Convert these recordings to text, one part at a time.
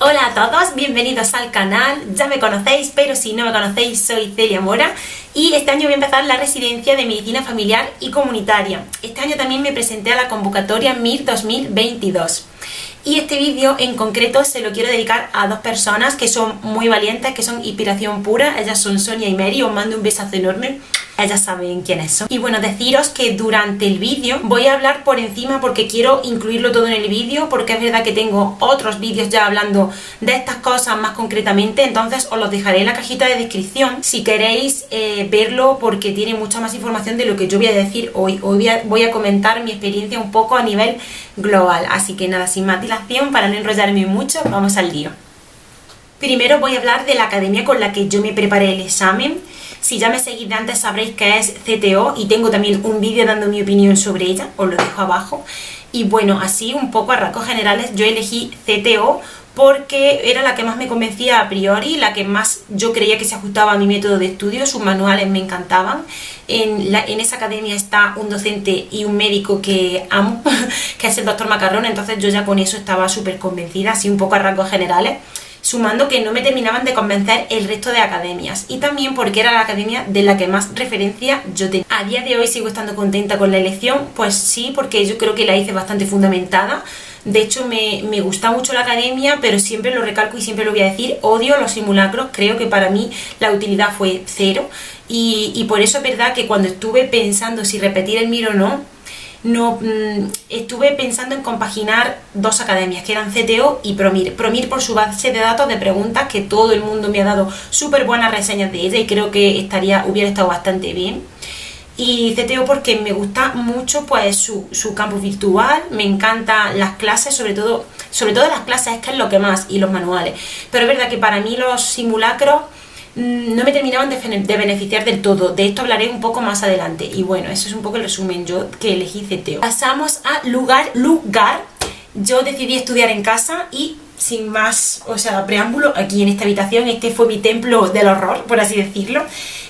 Hola a todos, bienvenidos al canal. Ya me conocéis, pero si no me conocéis, soy Celia Mora y este año voy a empezar la residencia de Medicina Familiar y Comunitaria. Este año también me presenté a la convocatoria MIR 2022. Y este vídeo en concreto se lo quiero dedicar a dos personas que son muy valientes, que son inspiración pura. Ellas son Sonia y Mary, os mando un besazo enorme. Ellas saben quiénes son. Y bueno, deciros que durante el vídeo voy a hablar por encima porque quiero incluirlo todo en el vídeo, porque es verdad que tengo otros vídeos ya hablando de estas cosas más concretamente, entonces os los dejaré en la cajita de descripción si queréis verlo, porque tiene mucha más información de lo que yo voy a decir hoy. Hoy voy a comentar mi experiencia un poco a nivel global, así que nada, sin más dilación, para no enrollarme mucho, vamos al lío. Primero voy a hablar de la academia con la que yo me preparé el examen. Si ya me seguís de antes sabréis que es CTO y tengo también un vídeo dando mi opinión sobre ella, os lo dejo abajo. Y bueno, así un poco a rasgos generales yo elegí CTO porque era la que más me convencía a priori, la que más yo creía que se ajustaba a mi método de estudio. Sus manuales me encantaban. En esa academia está un docente y un médico que amo, que es el doctor Macarrón, entonces yo ya con eso estaba súper convencida, así un poco a rasgos generales. Sumando que no me terminaban de convencer el resto de academias y también porque era la academia de la que más referencia yo tenía. A día de hoy sigo estando contenta con la elección, pues sí, porque yo creo que la hice bastante fundamentada. De hecho me gusta mucho la academia, pero siempre lo recalco y siempre lo voy a decir, odio los simulacros, creo que para mí la utilidad fue cero y por eso es verdad que cuando estuve pensando si repetir el MIR o no, estuve pensando en compaginar dos academias, que eran CTO y ProMIR. ProMIR por su base de datos de preguntas, que todo el mundo me ha dado súper buenas reseñas de ella y creo que hubiera estado bastante bien. Y CTO porque me gusta mucho pues su campus virtual, me encantan las clases, sobre todo las clases, es que es lo que más, y los manuales. Pero es verdad que para mí los simulacros no me terminaban de beneficiar del todo. De esto hablaré un poco más adelante. Y bueno, eso es un poco el resumen, yo que elegí CTO. Pasamos a lugar. Yo decidí estudiar en casa y sin más, preámbulo, aquí en esta habitación, este fue mi templo del horror, por así decirlo.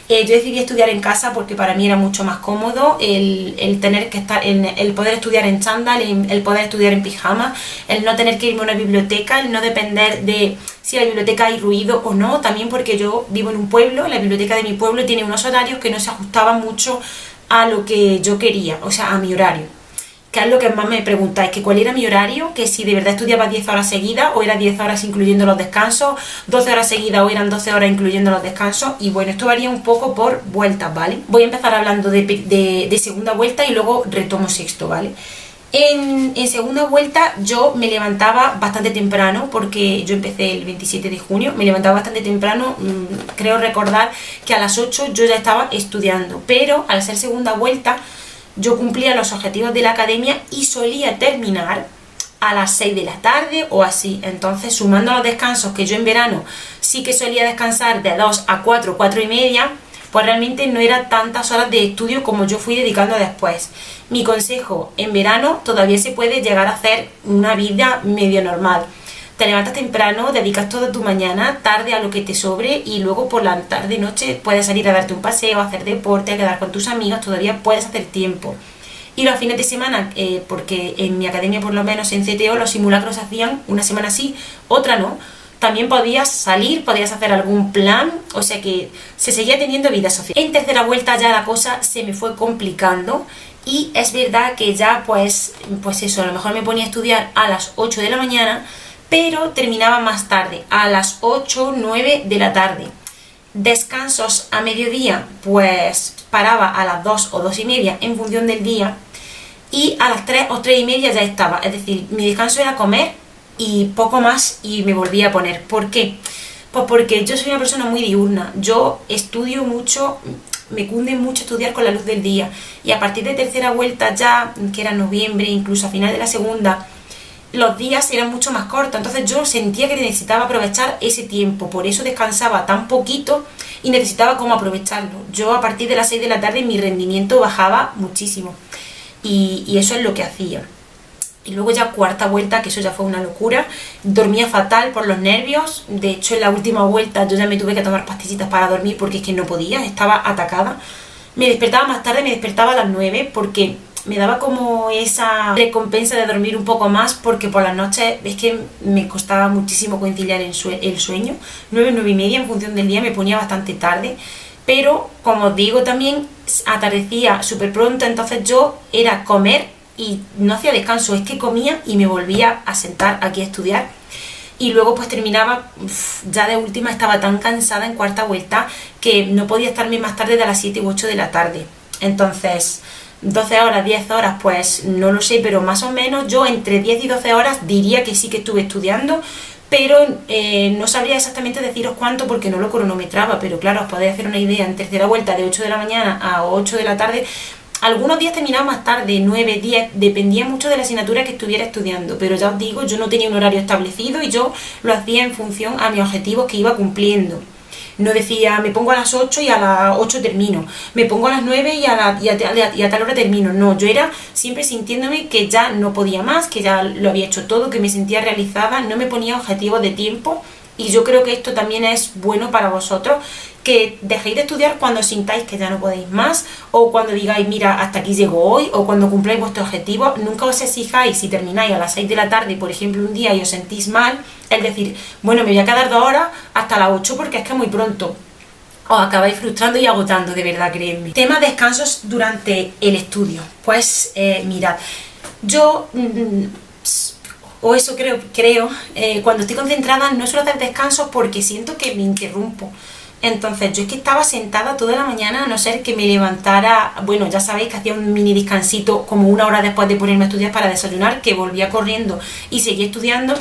Yo decidí estudiar en casa porque para mí era mucho más cómodo el tener que estar, el poder estudiar en chándal, el poder estudiar en pijama, el no tener que irme a una biblioteca, el no depender de si en la biblioteca hay ruido o no, también porque yo vivo en un pueblo, la biblioteca de mi pueblo tiene unos horarios que no se ajustaban mucho a lo que yo quería, a mi horario. Que es lo que más me preguntáis, que cuál era mi horario, que si de verdad estudiaba 10 horas seguidas o era 10 horas incluyendo los descansos, 12 horas seguidas o eran 12 horas incluyendo los descansos, y bueno, esto varía un poco por vueltas, ¿vale? Voy a empezar hablando de segunda vuelta y luego retomo sexto, ¿vale? En segunda vuelta yo me levantaba bastante temprano porque yo empecé el 27 de junio, me levantaba bastante temprano, creo recordar que a las 8 yo ya estaba estudiando, pero al ser segunda vuelta yo cumplía los objetivos de la academia y solía terminar a las 6 de la tarde o así. Entonces, sumando los descansos, que yo en verano sí que solía descansar de 2 a 4, 4 y media, pues realmente no era tantas horas de estudio como yo fui dedicando después. Mi consejo, en verano todavía se puede llegar a hacer una vida medio normal. Te levantas temprano, dedicas toda tu mañana, tarde a lo que te sobre y luego por la tarde noche puedes salir a darte un paseo, a hacer deporte, a quedar con tus amigos, todavía puedes hacer tiempo. Y los fines de semana, porque en mi academia por lo menos en CTO los simulacros se hacían una semana sí, otra no, también podías salir, podías hacer algún plan, o sea que se seguía teniendo vida social. En tercera vuelta ya la cosa se me fue complicando y es verdad que ya pues eso, a lo mejor me ponía a estudiar a las 8 de la mañana, pero terminaba más tarde, a las 8, 9 de la tarde. Descansos a mediodía, pues paraba a las 2 o 2 y media en función del día y a las 3 o 3 y media ya estaba, es decir, mi descanso era comer y poco más y me volvía a poner. ¿Por qué? Pues porque yo soy una persona muy diurna, yo estudio mucho, me cunde mucho estudiar con la luz del día y a partir de tercera vuelta ya, que era noviembre, incluso a final de la segunda, los días eran mucho más cortos, entonces yo sentía que necesitaba aprovechar ese tiempo, por eso descansaba tan poquito y necesitaba cómo aprovecharlo. Yo a partir de las 6 de la tarde mi rendimiento bajaba muchísimo y eso es lo que hacía. Y luego ya cuarta vuelta, que eso ya fue una locura, dormía fatal por los nervios, de hecho en la última vuelta yo ya me tuve que tomar pastillitas para dormir porque es que no podía, estaba atacada. Me despertaba más tarde, me despertaba a las 9 porque me daba como esa recompensa de dormir un poco más, porque por las noches es que me costaba muchísimo conciliar el sueño. 9, 9 y media en función del día, me ponía bastante tarde, pero como os digo también atardecía súper pronto, entonces yo era comer y no hacía descanso, es que comía y me volvía a sentar aquí a estudiar. Y luego pues terminaba, ya de última estaba tan cansada en cuarta vuelta que no podía estarme más tarde de las 7 u 8 de la tarde. Entonces 12 horas, 10 horas, pues no lo sé, pero más o menos yo entre 10 y 12 horas diría que sí que estuve estudiando, pero no sabría exactamente deciros cuánto porque no lo cronometraba, pero claro, os podéis hacer una idea, en tercera vuelta de 8 de la mañana a 8 de la tarde. Algunos días terminaba más tarde, 9, 10, dependía mucho de la asignatura que estuviera estudiando, pero ya os digo, yo no tenía un horario establecido y yo lo hacía en función a mis objetivos que iba cumpliendo. No decía, me pongo a las 8 y a las 8 termino, me pongo a las 9 y a tal hora termino. No, yo era siempre sintiéndome que ya no podía más, que ya lo había hecho todo, que me sentía realizada, no me ponía objetivos de tiempo. Y yo creo que esto también es bueno para vosotros, que dejéis de estudiar cuando sintáis que ya no podéis más, o cuando digáis, mira, hasta aquí llego hoy, o cuando cumpláis vuestros objetivos. Nunca os exijáis si termináis a las 6 de la tarde, por ejemplo, un día y os sentís mal, es decir, bueno, me voy a quedar 2 horas hasta las 8 porque es que es muy pronto. Os acabáis frustrando y agotando, de verdad, creedme. Tema descansos durante el estudio. Pues mirad, yo... o eso creo, cuando estoy concentrada no suelo hacer descansos porque siento que me interrumpo. Entonces yo es que estaba sentada toda la mañana, a no ser que me levantara, bueno, ya sabéis que hacía un mini descansito como 1 hora después de ponerme a estudiar para desayunar, que volvía corriendo y seguía estudiando.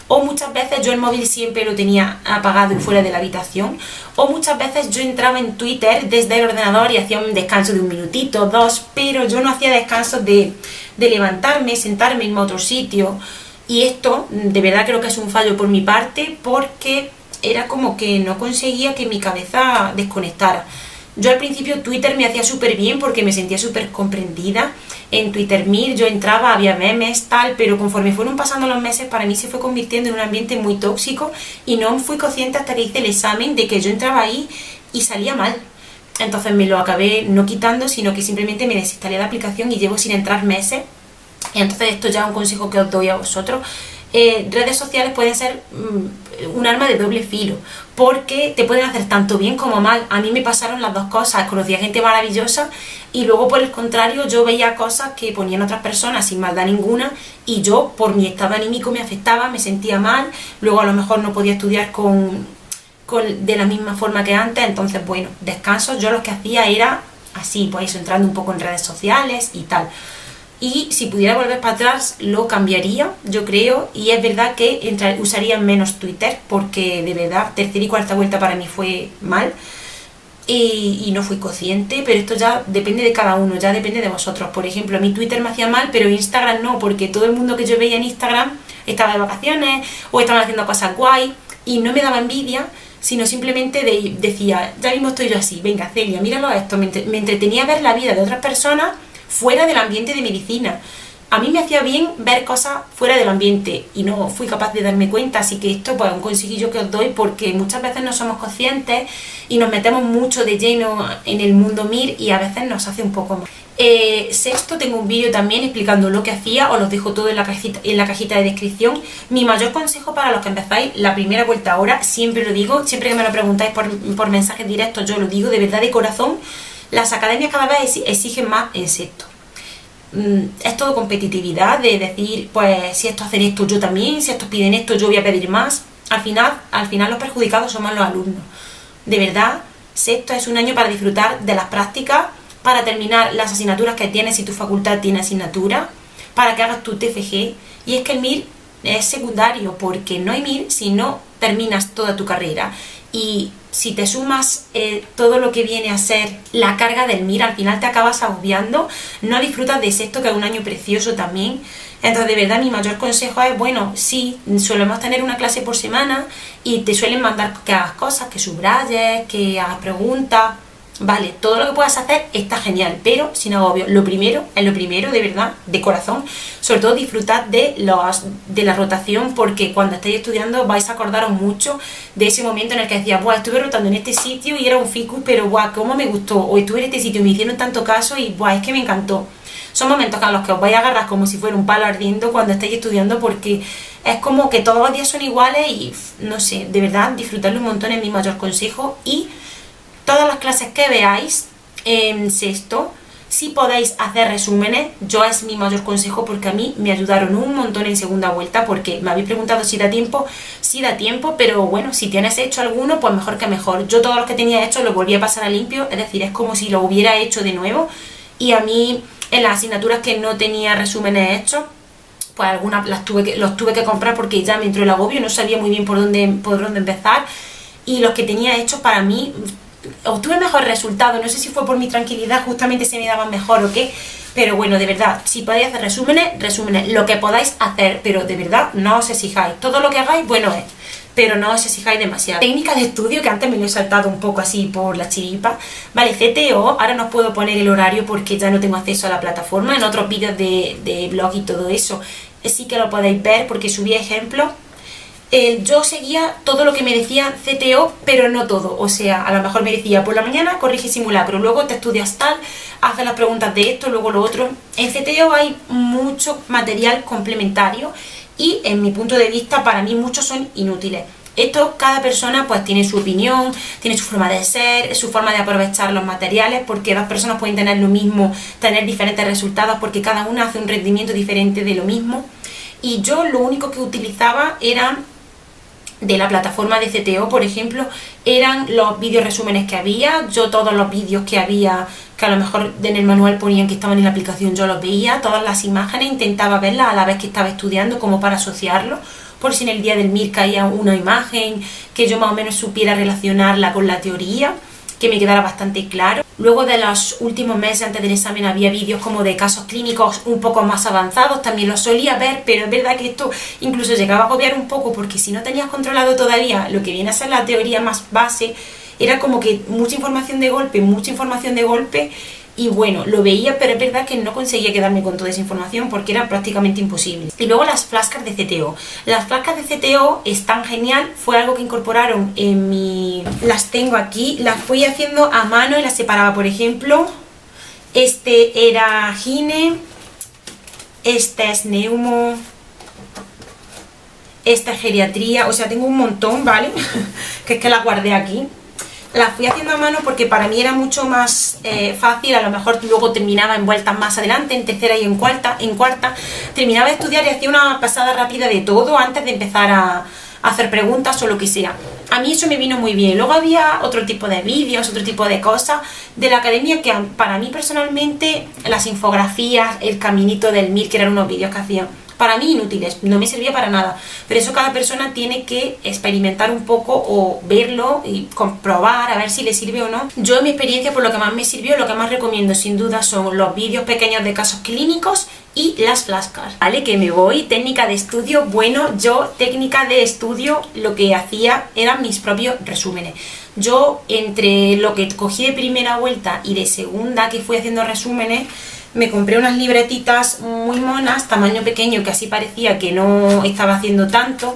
O muchas veces yo el móvil siempre lo tenía apagado y fuera de la habitación. O muchas veces yo entraba en Twitter desde el ordenador y hacía un descanso de 1 minutito, 2, pero yo no hacía descansos de levantarme, sentarme, irme a otro sitio. Y esto de verdad creo que es un fallo por mi parte, porque era como que no conseguía que mi cabeza desconectara. Yo al principio Twitter me hacía súper bien porque me sentía súper comprendida. En Twittermir yo entraba, había memes, tal, pero conforme fueron pasando los meses para mí se fue convirtiendo en un ambiente muy tóxico y no fui consciente hasta que hice el examen de que yo entraba ahí y salía mal. Entonces me lo acabé no quitando, sino que simplemente me desinstalé la aplicación y llevo sin entrar meses. Entonces esto ya es un consejo que os doy a vosotros. Redes sociales pueden ser un arma de doble filo, porque te pueden hacer tanto bien como mal. A mí me pasaron las dos cosas, conocí a gente maravillosa y luego por el contrario yo veía cosas que ponían otras personas sin maldad ninguna y yo por mi estado anímico me afectaba, me sentía mal, luego a lo mejor no podía estudiar de la misma forma que antes. Entonces bueno, descansos yo lo que hacía era así, pues eso, entrando un poco en redes sociales y tal. Y si pudiera volver para atrás lo cambiaría, yo creo, y es verdad que usaría menos Twitter porque de verdad tercera y cuarta vuelta para mí fue mal y no fui consciente, pero esto ya depende de cada uno, ya depende de vosotros. Por ejemplo, a mí Twitter me hacía mal, pero Instagram no, porque todo el mundo que yo veía en Instagram estaba de vacaciones o estaban haciendo cosas guay y no me daba envidia, sino simplemente decía, ya mismo estoy yo así, venga Celia, míralo a esto, me entretenía ver la vida de otras personas fuera del ambiente de medicina. A mí me hacía bien ver cosas fuera del ambiente y no fui capaz de darme cuenta, así que esto pues es un consejillo que os doy, porque muchas veces no somos conscientes y nos metemos mucho de lleno en el mundo MIR y a veces nos hace un poco mal. Sexto, tengo un vídeo también explicando lo que hacía, os los dejo todo en la cajita de descripción. Mi mayor consejo para los que empezáis la primera vuelta ahora, siempre lo digo, siempre que me lo preguntáis por mensajes directos yo lo digo de verdad de corazón, las academias cada vez exigen más en sexto. Es todo competitividad, de decir, pues si estos hacen esto yo también, si estos piden esto yo voy a pedir más. Al final los perjudicados somos los alumnos. De verdad, sexto es un año para disfrutar de las prácticas, para terminar las asignaturas que tienes si tu facultad tiene asignatura, para que hagas tu TFG. Y es que el MIR es secundario, porque no hay MIR si no terminas toda tu carrera. Y si te sumas todo lo que viene a ser la carga del MIR, al final te acabas agobiando, no disfrutas de sexto, que es un año precioso también. Entonces de verdad mi mayor consejo es, bueno, sí, solemos tener una clase por semana y te suelen mandar que hagas cosas, que subrayes, que hagas preguntas. Vale, todo lo que puedas hacer está genial, pero sin agobio. Lo primero, de verdad, de corazón, sobre todo disfrutad de la rotación, porque cuando estéis estudiando vais a acordaros mucho de ese momento en el que decías, buah, estuve rotando en este sitio y era un ficus, pero buah, cómo me gustó, o estuve en este sitio y me hicieron tanto caso y buah, es que me encantó. son momentos a los que os vais a agarrar como si fuera un palo ardiendo cuando estáis estudiando, porque es como que todos los días son iguales y no sé, de verdad, disfrutarlo un montón es mi mayor consejo. Y todas las clases que veáis en sexto, si podéis hacer resúmenes, yo es mi mayor consejo, porque a mí me ayudaron un montón en segunda vuelta, porque me habéis preguntado si da tiempo, sí da tiempo, pero bueno, si tienes hecho alguno, pues mejor que mejor. Yo todos los que tenía hecho los volví a pasar a limpio, es decir, es como si lo hubiera hecho de nuevo. Y a mí, en las asignaturas que no tenía resúmenes hechos, pues algunas los tuve que comprar porque ya me entró el agobio, no sabía muy bien por dónde empezar, y los que tenía hechos para mí obtuve mejor resultado. No sé si fue por mi tranquilidad, justamente se me daban mejor o qué, pero bueno, de verdad, si podéis hacer resúmenes, lo que podáis hacer, pero de verdad no os exijáis. Todo lo que hagáis, bueno es, pero no os exijáis demasiado. Técnica de estudio, que antes me lo he saltado un poco así por la chiripa, vale, CTO, ahora no os puedo poner el horario porque ya no tengo acceso a la plataforma. En otros vídeos de blog y todo eso sí que lo podéis ver porque subí ejemplos. Yo seguía todo lo que me decía CTO, pero no todo. O sea, a lo mejor me decía, por la mañana corrige simulacro, luego te estudias tal, haces las preguntas de esto, luego lo otro. En CTO hay mucho material complementario y, en mi punto de vista, para mí muchos son inútiles. Esto, cada persona pues tiene su opinión, tiene su forma de ser, su forma de aprovechar los materiales, porque dos personas pueden tener lo mismo, tener diferentes resultados, porque cada una hace un rendimiento diferente de lo mismo. Y yo lo único que utilizaba era, de la plataforma de CTO, por ejemplo, eran los vídeos resúmenes que había. Yo todos los vídeos que había, que a lo mejor en el manual ponían que estaban en la aplicación, yo los veía, todas las imágenes, intentaba verlas a la vez que estaba estudiando, como para asociarlo, por si en el día del MIR caía una imagen, que yo más o menos supiera relacionarla con la teoría, que me quedara bastante claro. Luego, de los últimos meses antes del examen, había vídeos como de casos clínicos un poco más avanzados, también los solía ver, pero es verdad que esto incluso llegaba a agobiar un poco, porque si no tenías controlado todavía lo que viene a ser la teoría más base, era como que mucha información de golpe, y bueno, lo veía, pero es verdad que no conseguía quedarme con toda esa información porque era prácticamente imposible. Y luego las flashcards de CTO. Las flashcards de CTO están genial, fue algo que incorporaron en mi... Las tengo aquí, las fui haciendo a mano y las separaba, por ejemplo, este era gine, este es neumo, esta es geriatría, o sea, tengo un montón, ¿vale? Que es que las guardé aquí. Las fui haciendo a mano porque para mí era mucho más fácil. A lo mejor luego terminaba en vueltas más adelante, en tercera y en cuarta, terminaba de estudiar y hacía una pasada rápida de todo antes de empezar a hacer preguntas o lo que sea. A mí eso me vino muy bien. Luego había otro tipo de vídeos, otro tipo de cosas de la academia que para mí personalmente, las infografías, el caminito del MIR, que eran unos vídeos que hacían, para mí inútiles, no me servía para nada, pero eso cada persona tiene que experimentar un poco o verlo y comprobar a ver si le sirve o no. Yo, en mi experiencia, por lo que más me sirvió, lo que más recomiendo sin duda son los vídeos pequeños de casos clínicos y las flashcards. Vale, que me voy. Técnica de estudio, bueno, yo técnica de estudio lo que hacía eran mis propios resúmenes. Yo, entre lo que cogí de primera vuelta y de segunda, que fui haciendo resúmenes, me compré unas libretitas muy monas, tamaño pequeño, que así parecía que no estaba haciendo tanto,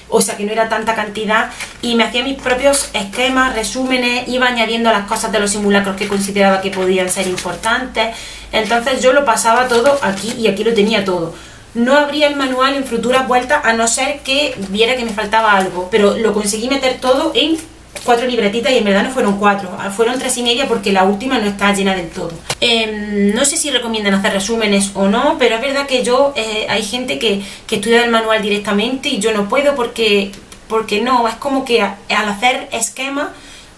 o sea que no era tanta cantidad, y me hacía mis propios esquemas, resúmenes, iba añadiendo las cosas de los simulacros que consideraba que podían ser importantes. Entonces yo lo pasaba todo aquí y aquí lo tenía todo. No abría el manual en futuras vueltas a no ser que viera que me faltaba algo, pero lo conseguí meter todo en 4 libretitas, y en verdad no fueron 4, fueron 3,5 porque la última no está llena del todo. No sé si recomiendan hacer resúmenes o no, pero es verdad que yo, hay gente que estudia el manual directamente y yo no puedo porque no, es como que al hacer esquemas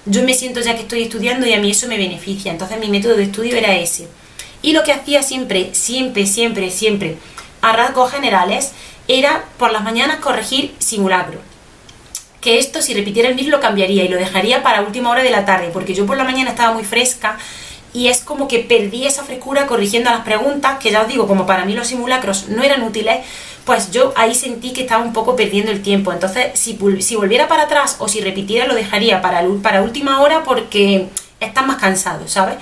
yo me siento ya que estoy estudiando y a mí eso me beneficia. Entonces mi método de estudio era ese. Y lo que hacía siempre, a rasgos generales, era por las mañanas corregir simulacro. Que esto, si repitiera el MIR, lo cambiaría y lo dejaría para última hora de la tarde, porque yo por la mañana estaba muy fresca y es como que perdí esa frescura corrigiendo las preguntas, que ya os digo, como para mí los simulacros no eran útiles, pues yo ahí sentí que estaba un poco perdiendo el tiempo. Entonces, si volviera para atrás o si repitiera, lo dejaría para última hora porque estás más cansado, ¿sabes?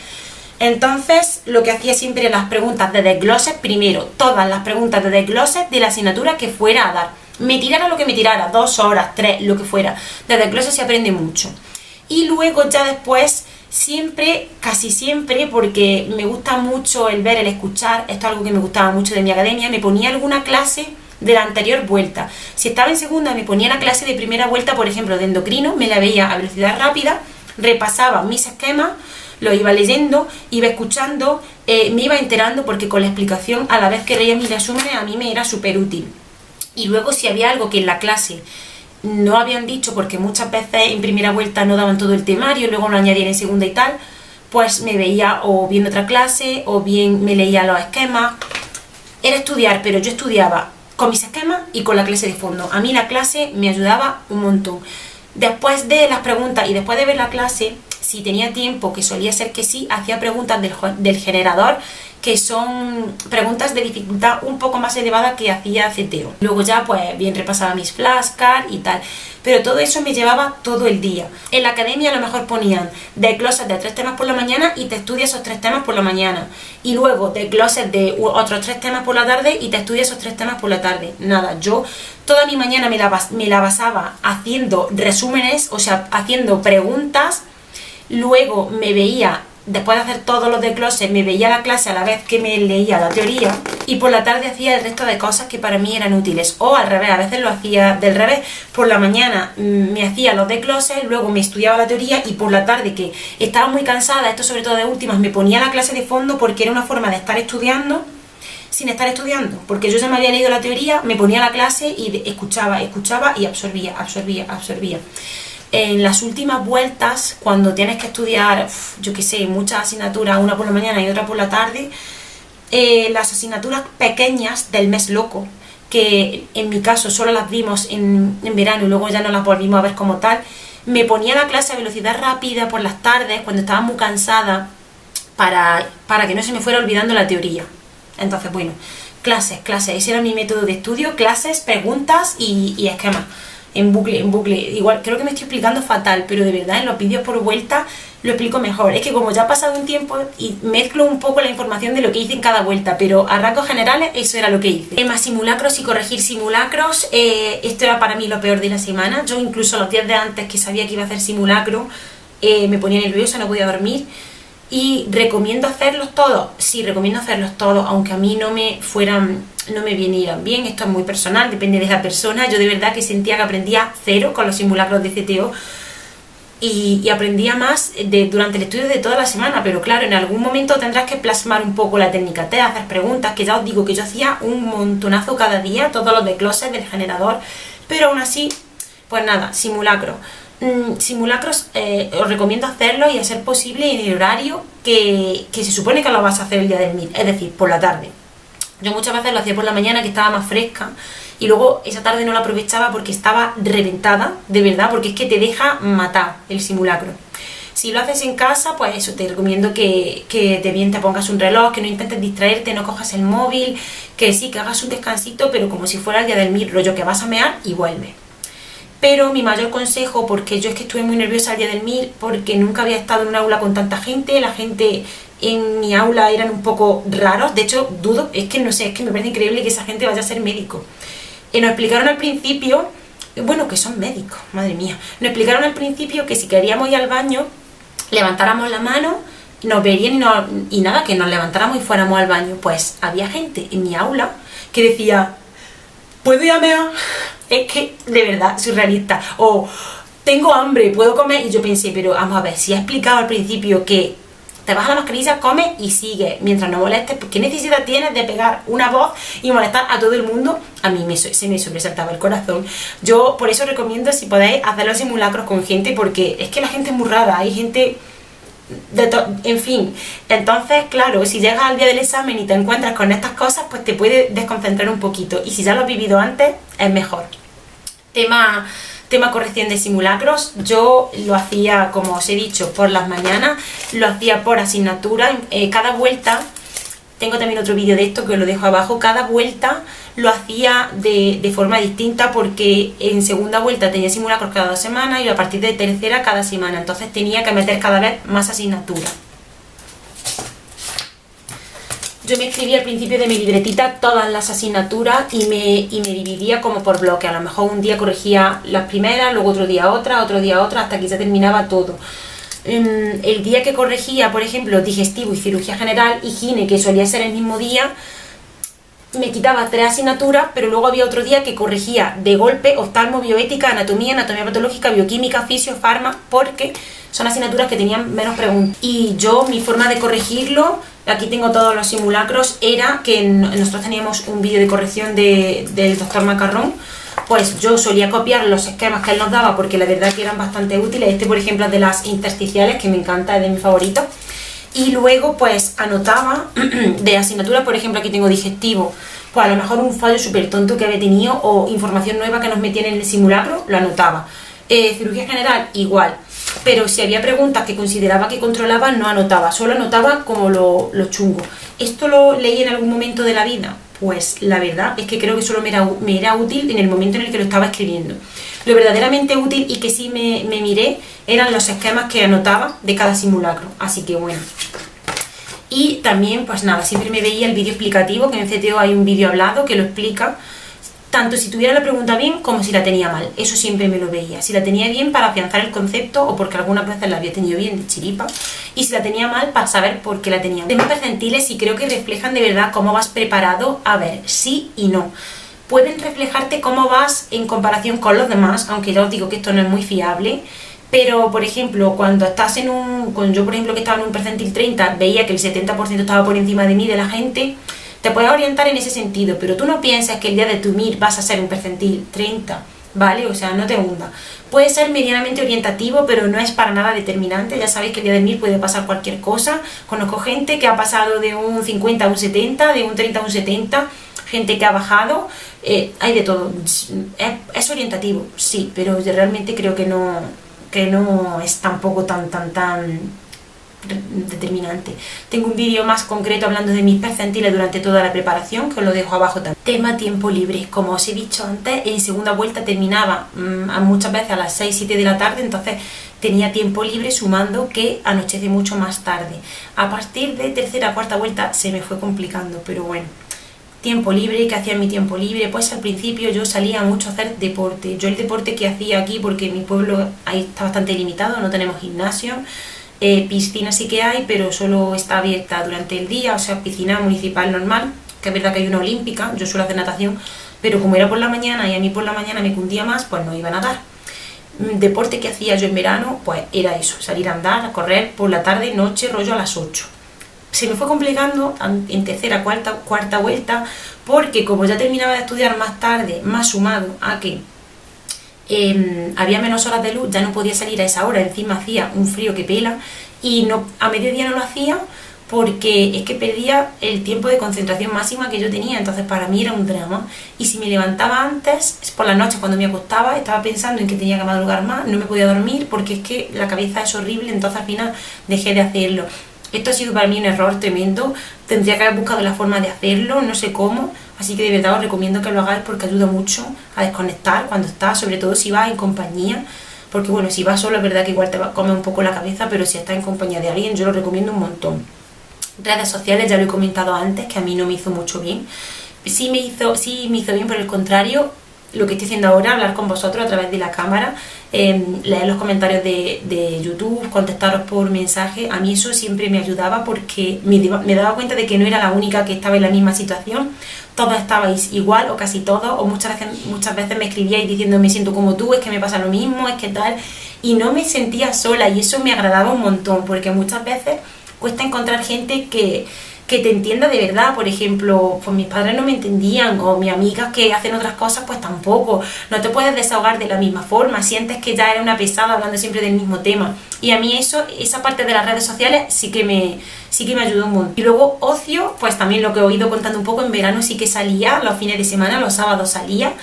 Entonces, lo que hacía siempre eran las preguntas de desgloses, primero, todas las preguntas de desgloses de la asignatura que fuera a dar. Me tirara lo que me tirara, 2 horas, 3, lo que fuera. De desgloses se aprende mucho. Y luego ya después Siempre, casi siempre, porque me gusta mucho el ver, el escuchar, esto es algo que me gustaba mucho de mi academia, me ponía alguna clase de la anterior vuelta. Si estaba en segunda, me ponía la clase de primera vuelta, por ejemplo, de endocrino, me la veía a velocidad rápida, repasaba mis esquemas, lo iba leyendo, iba escuchando, me iba enterando, porque con la explicación, a la vez que leía mis resúmenes, a mí me era súper útil. Y luego, si había algo que en la clase no habían dicho, porque muchas veces en primera vuelta no daban todo el temario, luego lo añadían en segunda y tal, pues me veía o viendo otra clase o bien me leía los esquemas. Era estudiar, pero yo estudiaba con mis esquemas y con la clase de fondo. A mí la clase me ayudaba un montón. Después de las preguntas y después de ver la clase, si tenía tiempo, que solía ser que sí, hacía preguntas del generador, que son preguntas de dificultad un poco más elevada que hacía CTO. Luego ya pues bien repasaba mis flashcards y tal, pero todo eso me llevaba todo el día. En la academia a lo mejor ponían desgloses de 3 temas por la mañana y te estudias esos 3 temas por la mañana, y luego desgloses de otros 3 temas por la tarde y te estudias esos 3 temas por la tarde. Nada, yo toda mi mañana me la basaba haciendo resúmenes, o sea, haciendo preguntas. Luego me veía, después de hacer todos los desgloses, me veía la clase a la vez que me leía la teoría, y por la tarde hacía el resto de cosas que para mí eran útiles, o al revés, a veces lo hacía del revés. Por la mañana me hacía los desgloses, luego me estudiaba la teoría, y por la tarde, que estaba muy cansada, esto sobre todo de últimas, me ponía la clase de fondo, porque era una forma de estar estudiando sin estar estudiando, porque yo ya me había leído la teoría, me ponía la clase y escuchaba y absorbía. En las últimas vueltas, cuando tienes que estudiar, yo qué sé, muchas asignaturas, una por la mañana y otra por la tarde, las asignaturas pequeñas del mes loco, que en mi caso solo las vimos en verano y luego ya no las volvimos a ver como tal, me ponía la clase a velocidad rápida por las tardes, cuando estaba muy cansada, para que no se me fuera olvidando la teoría. Entonces, bueno, clases, ese era mi método de estudio: clases, preguntas y esquemas. En bucle, igual creo que me estoy explicando fatal, pero de verdad en los vídeos por vuelta lo explico mejor. Es que como ya ha pasado un tiempo y mezclo un poco la información de lo que hice en cada vuelta, pero a rasgos generales eso era lo que hice. Más simulacros y corregir simulacros, esto era para mí lo peor de la semana. Yo incluso los días de antes, que sabía que iba a hacer simulacro, me ponía nerviosa, no podía dormir. ¿Y recomiendo hacerlos todos? Sí, recomiendo hacerlos todos, aunque a mí no me vinieran bien. Esto es muy personal, depende de la persona. Yo de verdad que sentía que aprendía cero con los simulacros de CTO, y aprendía más durante el estudio de toda la semana, pero claro, en algún momento tendrás que plasmar un poco la técnica, te hacer preguntas, que ya os digo que yo hacía un montonazo cada día, todos los desgloses del generador, pero aún así, pues nada, simulacros. Simulacros os recomiendo hacerlo, y a ser posible en el horario que se supone que lo vas a hacer el día del MIR, es decir, por la tarde. Yo muchas veces lo hacía por la mañana, que estaba más fresca, y luego esa tarde no la aprovechaba porque estaba reventada, de verdad, porque es que te deja matar el simulacro. Si lo haces en casa, pues eso, te recomiendo que te pongas un reloj, que no intentes distraerte, no cojas el móvil, que sí, que hagas un descansito, pero como si fuera el día del MIR, rollo que vas a mear y vuelves. Pero mi mayor consejo, porque yo es que estuve muy nerviosa el día del MIR, porque nunca había estado en un aula con tanta gente, la gente en mi aula eran un poco raros, de hecho dudo, es que no sé, es que me parece increíble que esa gente vaya a ser médico. Nos explicaron al principio, bueno, que son médicos, madre mía, nos explicaron al principio que si queríamos ir al baño, levantáramos la mano, nos verían y nada, que nos levantáramos y fuéramos al baño. Pues había gente en mi aula que decía: ¿puedo ir a mear? Es que, de verdad, surrealista. O tengo hambre, ¿puedo comer? Y yo pensé, pero vamos a ver, si he explicado al principio que te bajas la mascarilla, comes y sigues mientras no molestes, ¿qué necesidad tienes de pegar una voz y molestar a todo el mundo? A mí se me sobresaltaba el corazón. Yo por eso recomiendo, si podéis, hacer los simulacros con gente, porque es que la gente es muy rara, hay gente en fin. Entonces, claro, si llegas al día del examen y te encuentras con estas cosas, pues te puede desconcentrar un poquito, y si ya lo has vivido antes, es mejor. Tema corrección de simulacros, yo lo hacía, como os he dicho, por las mañanas, lo hacía por asignatura, cada vuelta, tengo también otro vídeo de esto que os lo dejo abajo, cada vuelta lo hacía de forma distinta, porque en segunda vuelta tenía simulacros cada 2 semanas y a partir de tercera cada semana, entonces tenía que meter cada vez más asignaturas. Yo me escribía al principio de mi libretita todas las asignaturas y me dividía como por bloque. A lo mejor un día corregía las primeras, luego otro día otra, hasta que ya terminaba todo. El día que corregía, por ejemplo, digestivo y cirugía general y gine, que solía ser el mismo día, me quitaba 3 asignaturas, pero luego había otro día que corregía de golpe oftalmo, bioética, anatomía, anatomía patológica, bioquímica, fisio, farma, porque son asignaturas que tenían menos preguntas. Y yo, mi forma de corregirlo, aquí tengo todos los simulacros, era que nosotros teníamos un vídeo de corrección del doctor Macarrón. Pues yo solía copiar los esquemas que él nos daba porque la verdad que eran bastante útiles. Este, por ejemplo, es de las intersticiales, que me encanta, es de mis favoritos. Y luego pues anotaba de asignaturas, por ejemplo, aquí tengo digestivo, pues a lo mejor un fallo súper tonto que había tenido o información nueva que nos metían en el simulacro, lo anotaba. Cirugía general, igual. Pero si había preguntas que consideraba que controlaba, no anotaba, solo anotaba como lo chungo. ¿Esto lo leí en algún momento de la vida? Pues la verdad es que creo que solo me era útil en el momento en el que lo estaba escribiendo. Lo verdaderamente útil y que sí me miré eran los esquemas que anotaba de cada simulacro, así que bueno. Y también, pues nada, siempre me veía el vídeo explicativo, que en CTO hay un vídeo hablado que lo explica, tanto si tuviera la pregunta bien como si la tenía mal. Eso siempre me lo veía. Si la tenía bien para afianzar el concepto o porque algunas veces la había tenido bien de chiripa, y si la tenía mal para saber por qué la tenía mal. Temas percentiles y creo que reflejan de verdad cómo vas preparado, a ver, sí y no. Pueden reflejarte cómo vas en comparación con los demás, aunque ya os digo que esto no es muy fiable. Pero, por ejemplo, cuando estás cuando yo, por ejemplo, que estaba en un percentil 30, veía que el 70% estaba por encima de mí, de la gente, te puedes orientar en ese sentido, pero tú no piensas que el día de tu MIR vas a ser un percentil 30, ¿vale? O sea, no te hunda. Puede ser medianamente orientativo, pero no es para nada determinante. Ya sabéis que el día del MIR puede pasar cualquier cosa. Conozco gente que ha pasado de un 50 a un 70, de un 30 a un 70, gente que ha bajado, hay de todo. Es orientativo, sí, pero yo realmente creo que no es tampoco tan determinante. Tengo un vídeo más concreto hablando de mis percentiles durante toda la preparación, que os lo dejo abajo también. Tema tiempo libre. Como os he dicho antes, en segunda vuelta terminaba muchas veces a las 6-7 de la tarde, entonces tenía tiempo libre, sumando que anochece mucho más tarde. A partir de tercera, cuarta vuelta se me fue complicando, pero bueno. Tiempo libre, ¿qué hacía en mi tiempo libre? Pues al principio yo salía mucho a hacer deporte. Yo el deporte que hacía aquí, porque mi pueblo ahí está bastante limitado, no tenemos gimnasio, piscina sí que hay, pero solo está abierta durante el día, o sea, piscina municipal normal, que es verdad que hay una olímpica, yo suelo hacer natación, pero como era por la mañana y a mí por la mañana me cundía más, pues no iba a nadar. Deporte que hacía yo en verano, pues era eso, salir a andar, a correr por la tarde, noche, rollo a las 8. Se me fue complicando en tercera, cuarta vuelta, porque como ya terminaba de estudiar más tarde, más sumado a que había menos horas de luz, ya no podía salir a esa hora, encima hacía un frío que pela, y a mediodía no lo hacía porque es que perdía el tiempo de concentración máxima que yo tenía, entonces para mí era un drama. Y si me levantaba antes, por la noche cuando me acostaba, estaba pensando en que tenía que madrugar más, no me podía dormir porque es que la cabeza es horrible, entonces al final dejé de hacerlo. Esto ha sido para mí un error tremendo, tendría que haber buscado la forma de hacerlo, no sé cómo, así que de verdad os recomiendo que lo hagáis porque ayuda mucho a desconectar cuando estás, sobre todo si vas en compañía, porque bueno, si vas solo es verdad que igual te va a comer un poco la cabeza, pero si estás en compañía de alguien yo lo recomiendo un montón. Redes sociales, ya lo he comentado antes, que a mí no me hizo mucho bien, sí me hizo bien, por el contrario, lo que estoy haciendo ahora, hablar con vosotros a través de la cámara, leer los comentarios de YouTube, contestaros por mensaje, a mí eso siempre me ayudaba porque me daba cuenta de que no era la única que estaba en la misma situación, todos estabais igual o casi todos, o muchas veces me escribíais diciendo me siento como tú, es que me pasa lo mismo, es que tal, y no me sentía sola y eso me agradaba un montón porque muchas veces cuesta encontrar gente que te entienda de verdad. Por ejemplo, pues mis padres no me entendían, o mis amigas que hacen otras cosas pues tampoco, no te puedes desahogar de la misma forma, sientes que ya eres una pesada hablando siempre del mismo tema, y a mí esa parte de las redes sociales sí que me ayudó un montón. Y luego ocio, pues también lo que he ido contando un poco, en verano sí que salía, los fines de semana, los sábados salía,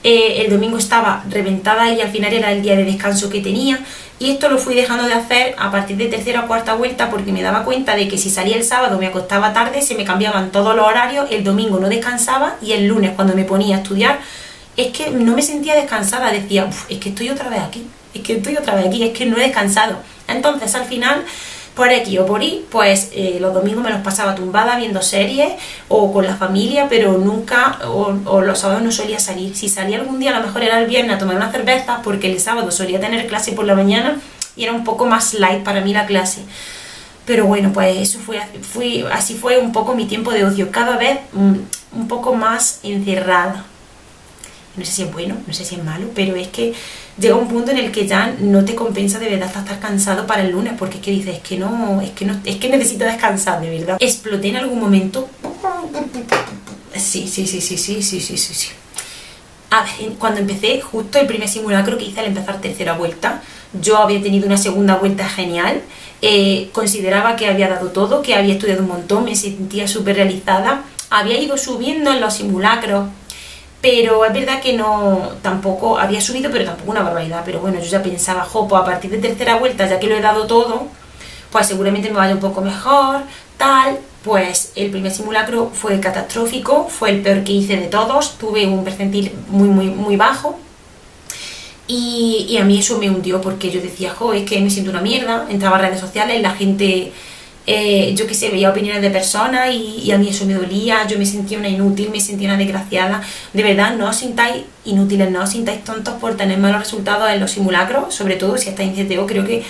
el domingo estaba reventada y al final era el día de descanso que tenía, y esto lo fui dejando de hacer a partir de tercera o cuarta vuelta porque me daba cuenta de que si salía el sábado me acostaba tarde, se me cambiaban todos los horarios, el domingo no descansaba y el lunes cuando me ponía a estudiar es que no me sentía descansada, decía, es que estoy otra vez aquí, es que no he descansado. Entonces al final, por X o por Y, pues los domingos me los pasaba tumbada viendo series o con la familia, pero nunca, o los sábados no solía salir. Si salía algún día, a lo mejor era el viernes a tomar una cerveza, porque el sábado solía tener clase por la mañana, y era un poco más light para mí la clase. Pero bueno, pues eso así fue un poco mi tiempo de ocio, cada vez un poco más encerrada. No sé si es bueno, no sé si es malo, pero es que llega un punto en el que ya no te compensa de verdad hasta estar cansado para el lunes, porque es que dices, es que necesito descansar, de verdad. Exploté en algún momento. Sí. A ver, cuando empecé, justo el primer simulacro que hice al empezar tercera vuelta, yo había tenido una segunda vuelta genial, consideraba que había dado todo, que había estudiado un montón, me sentía súper realizada, había ido subiendo en los simulacros, pero es verdad que tampoco había subido, pero tampoco una barbaridad. Pero bueno, yo ya pensaba, pues a partir de tercera vuelta, ya que lo he dado todo, pues seguramente me vaya un poco mejor, tal. Pues el primer simulacro fue catastrófico, fue el peor que hice de todos, tuve un percentil muy bajo. Y a mí eso me hundió, porque yo decía, es que me siento una mierda. Entraba a redes sociales, la gente... yo qué sé, veía opiniones de personas y a mí eso me dolía, yo me sentía una inútil, me sentía una desgraciada. De verdad, no os sintáis inútiles, no os sintáis tontos por tener malos resultados en los simulacros, sobre todo si estáis en CTO. Creo que,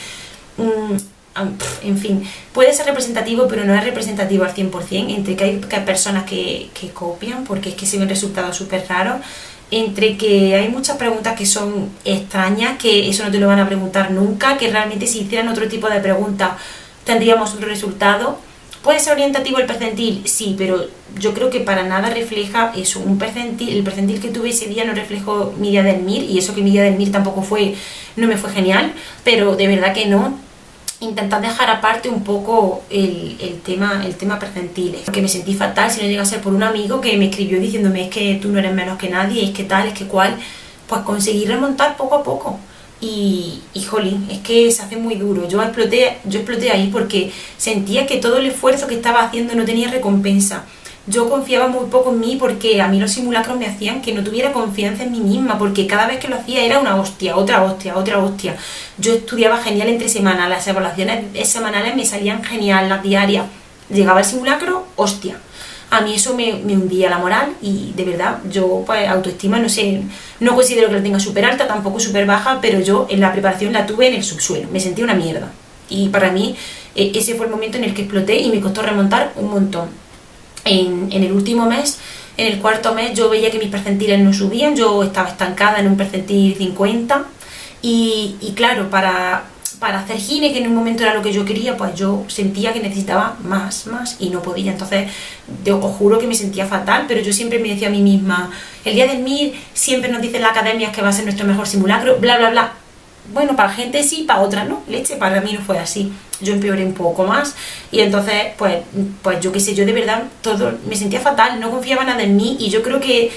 en fin, puede ser representativo, pero no es representativo al 100%, entre que hay personas que copian, porque es que se ven resultados súper raros, entre que hay muchas preguntas que son extrañas, que eso no te lo van a preguntar nunca, que realmente si hicieran otro tipo de preguntas tendríamos otro resultado. ¿Puede ser orientativo el percentil? Sí, pero yo creo que para nada refleja eso. El percentil que tuve ese día no reflejó mi día del MIR, y eso que mi día del MIR tampoco no me fue genial, pero de verdad que no. Intentad dejar aparte un poco el tema percentiles, porque me sentí fatal si no llega a ser por un amigo que me escribió diciéndome, es que tú no eres menos que nadie, es que tal, es que cual. Pues conseguí remontar poco a poco. Y jolín, es que se hace muy duro. Yo exploté ahí porque sentía que todo el esfuerzo que estaba haciendo no tenía recompensa. Yo confiaba muy poco en mí, porque a mí los simulacros me hacían que no tuviera confianza en mí misma, porque cada vez que lo hacía era una hostia, otra hostia. Yo estudiaba genial entre semanas, las evaluaciones semanales me salían genial, las diarias. Llegaba el simulacro, hostia. A mí eso me hundía la moral, y de verdad, yo pues autoestima, no sé, no considero que la tenga súper alta, tampoco súper baja, pero yo en la preparación la tuve en el subsuelo, me sentí una mierda. Y para mí ese fue el momento en el que exploté y me costó remontar un montón. En el último mes, en el cuarto mes, yo veía que mis percentiles no subían, yo estaba estancada en un percentil 50, y claro, para hacer gine, que en un momento era lo que yo quería, pues yo sentía que necesitaba más, y no podía. Entonces, os juro que me sentía fatal, pero yo siempre me decía a mí misma, el día del MIR siempre nos dicen la academia que va a ser nuestro mejor simulacro, bla, bla, bla. Bueno, para gente sí, para otras no, leche, para mí no fue así. Yo empeoré un poco más, y entonces, pues yo qué sé, yo de verdad me sentía fatal, no confiaba nada en mí, y yo creo que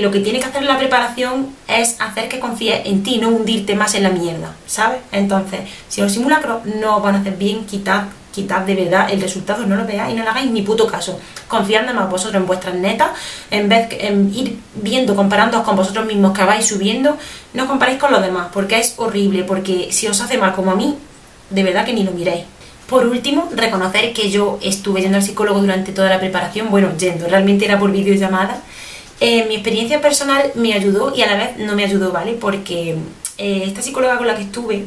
lo que tiene que hacer la preparación es hacer que confíes en ti, no hundirte más en la mierda, ¿sabes? Entonces, si los simulacros no os van a hacer bien, quitad de verdad el resultado, no lo veáis y no le hagáis ni puto caso. Confiad nada más vosotros en vuestras netas, en vez de ir viendo, comparándoos con vosotros mismos que vais subiendo, no os comparéis con los demás, porque es horrible, porque si os hace mal como a mí, de verdad que ni lo miréis. Por último, reconocer que yo estuve yendo al psicólogo durante toda la preparación, realmente era por videollamada. Mi experiencia personal me ayudó y a la vez no me ayudó, ¿vale? Porque esta psicóloga con la que estuve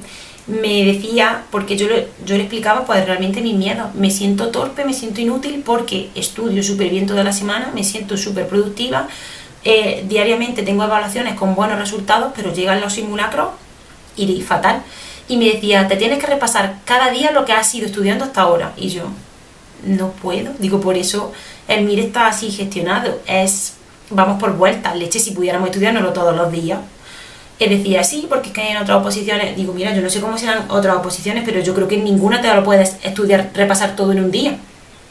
me decía, porque yo le explicaba pues realmente mis miedos. Me siento torpe, me siento inútil porque estudio súper bien toda la semana, me siento súper productiva, diariamente tengo evaluaciones con buenos resultados, pero llegan los simulacros y fatal. Y me decía, te tienes que repasar cada día lo que has ido estudiando hasta ahora. Y yo, no puedo. Digo, por eso el MIR está así gestionado. Vamos por vueltas, leche, si pudiéramos estudiárnoslo todos los días. Él decía, sí, porque es que hay en otras oposiciones. Digo, mira, yo no sé cómo serán otras oposiciones, pero yo creo que en ninguna te lo puedes estudiar, repasar todo en un día.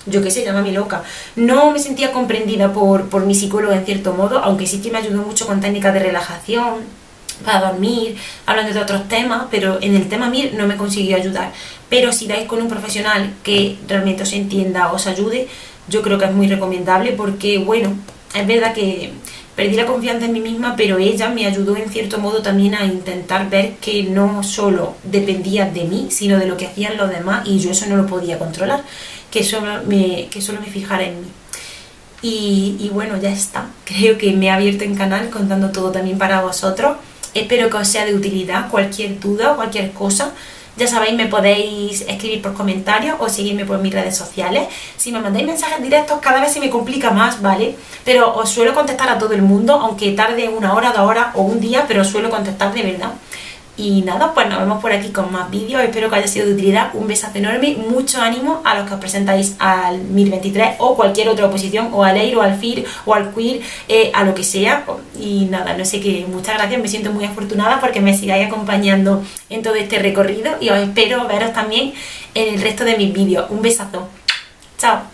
Yo qué sé, llámame loca. No me sentía comprendida por mi psicóloga en cierto modo, aunque sí que me ayudó mucho con técnicas de relajación, para dormir, hablando de otros temas, pero en el tema MIR no me consiguió ayudar. Pero si dais con un profesional que realmente os entienda, os ayude, yo creo que es muy recomendable, porque bueno, es verdad que perdí la confianza en mí misma, pero ella me ayudó en cierto modo también a intentar ver que no solo dependía de mí, sino de lo que hacían los demás, y yo eso no lo podía controlar, que solo me fijara en mí. Y bueno, ya está. Creo que me he abierto en canal contando todo también para vosotros. Espero que os sea de utilidad. Cualquier duda o cualquier cosa, ya sabéis, me podéis escribir por comentarios o seguirme por mis redes sociales. Si me mandáis mensajes directos, cada vez se me complica más, ¿vale? Pero os suelo contestar a todo el mundo, aunque tarde 1 hora, 2 horas o un día, pero os suelo contestar de verdad. Y nada, pues nos vemos por aquí con más vídeos. Espero que haya sido de utilidad. Un besazo enorme, mucho ánimo a los que os presentáis al MIR 23 o cualquier otra oposición, o al EIR o al FIR o al QUIR, a lo que sea. Y nada, no sé qué, muchas gracias, me siento muy afortunada porque me sigáis acompañando en todo este recorrido y os espero veros también en el resto de mis vídeos. Un besazo, chao.